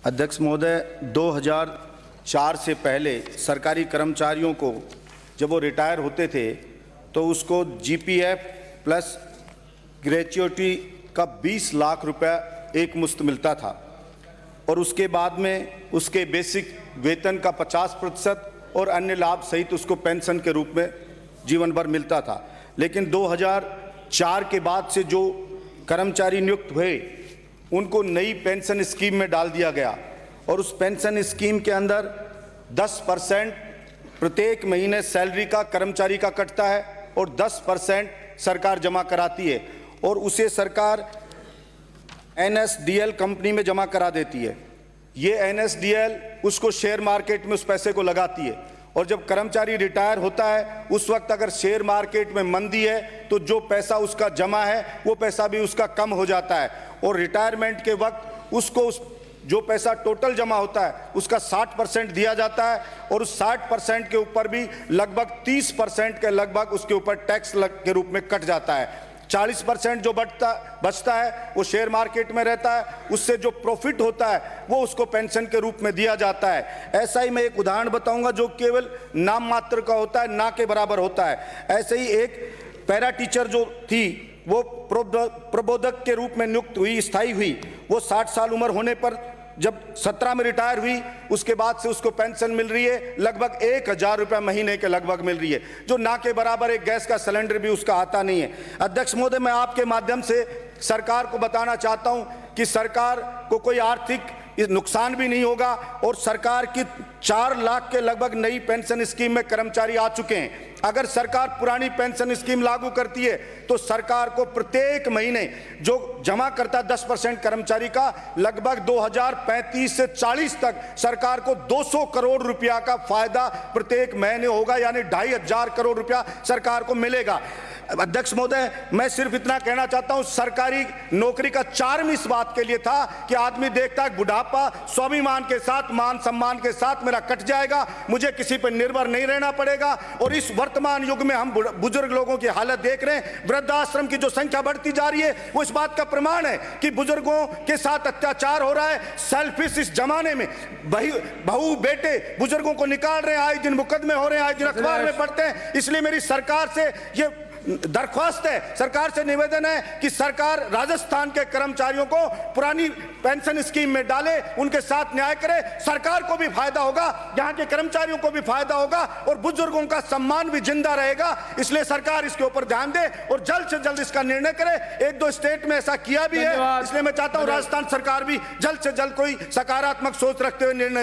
अध्यक्ष महोदय, 2004 से पहले सरकारी कर्मचारियों को जब वो रिटायर होते थे तो उसको जीपीएफ प्लस ग्रेच्युटी का 20 लाख रुपया एक मुश्त मिलता था और उसके बाद में उसके बेसिक वेतन का 50% और अन्य लाभ सहित उसको पेंशन के रूप में जीवन भर मिलता था। लेकिन 2004 के बाद से जो कर्मचारी नियुक्त हुए उनको नई पेंशन स्कीम में डाल दिया गया और उस पेंशन स्कीम के अंदर 10% प्रत्येक महीने सैलरी का कर्मचारी का कटता है और 10% सरकार जमा कराती है और उसे सरकार एनएसडीएल कंपनी में जमा करा देती है। ये एनएसडीएल उसको शेयर मार्केट में उस पैसे को लगाती है और जब कर्मचारी रिटायर होता है उस वक्त अगर शेयर मार्केट में मंदी है तो जो पैसा उसका जमा है वो पैसा भी उसका कम हो जाता है और रिटायरमेंट के वक्त उसको जो पैसा टोटल जमा होता है उसका 60% दिया जाता है और उस 60% के ऊपर भी लगभग 30% के लगभग उसके ऊपर टैक्स के रूप में कट जाता है। 40% जो बचता है वो शेयर मार्केट में रहता है, उससे जो प्रॉफिट होता है वो उसको पेंशन के रूप में दिया जाता है। ऐसा ही मैं एक उदाहरण बताऊंगा जो केवल नाम मात्र का होता है, ना के बराबर होता है। ऐसे ही एक पैरा टीचर जो थी वो प्रबोधक के रूप में नियुक्त हुई, स्थायी हुई। वो 60 साल उम्र होने पर जब 17 में रिटायर हुई उसके बाद से उसको पेंशन मिल रही है, लगभग 1000 रुपये महीने के लगभग मिल रही है, जो ना के बराबर एक गैस का सिलेंडर भी उसका आता नहीं है। अध्यक्ष महोदय, मैं आपके माध्यम से सरकार को बताना चाहता हूं कि सरकार को कोई आर्थिक नुकसान भी नहीं होगा और सरकार की 4 लाख के लगभग नई पेंशन स्कीम में कर्मचारी आ चुके हैं। अगर सरकार पुरानी पेंशन स्कीम लागू करती है तो सरकार को प्रत्येक महीने जो जमा करता है 10% कर्मचारी का लगभग 2035 से 40 तक सरकार को 200 करोड़ रुपया का फायदा प्रत्येक महीने होगा, यानी 2500 करोड़ रुपया सरकार को मिलेगा। अध्यक्ष महोदय, मैं सिर्फ इतना कहना चाहता हूं, सरकारी नौकरी का चार्म इस बात के लिए था कि आदमी देखता है बुढ़ापा स्वाभिमान के साथ, मान सम्मान के साथ मेरा कट जाएगा, मुझे किसी पर निर्भर नहीं रहना पड़ेगा। और इस वर्तमान युग में हम बुजुर्ग लोगों की हालत देख रहे हैं, वृद्धाश्रम की जो संख्या बढ़ती जा रही है वो इस बात का प्रमाण है कि बुजुर्गों के साथ अत्याचार हो रहा है। सेल्फिश इस जमाने में बहू बेटे बुजुर्गों को निकाल रहे हैं, आए दिन मुकदमे हो रहे हैं, आए दिन अखबार में पढ़ते हैं। इसलिए मेरी सरकार से ये दरख्वास्त है, सरकार से निवेदन है कि सरकार राजस्थान के कर्मचारियों को पुरानी पेंशन स्कीम में डाले, उनके साथ न्याय करे। सरकार को भी फायदा होगा, यहाँ के कर्मचारियों को भी फायदा होगा और बुजुर्गों का सम्मान भी जिंदा रहेगा। इसलिए सरकार इसके ऊपर ध्यान दे और जल्द से जल्द इसका निर्णय करे। 1-2 स्टेट में ऐसा किया भी है, इसलिए मैं चाहता हूँ राजस्थान सरकार भी जल्द से जल्द कोई सकारात्मक सोच रखते हुए निर्णय ले।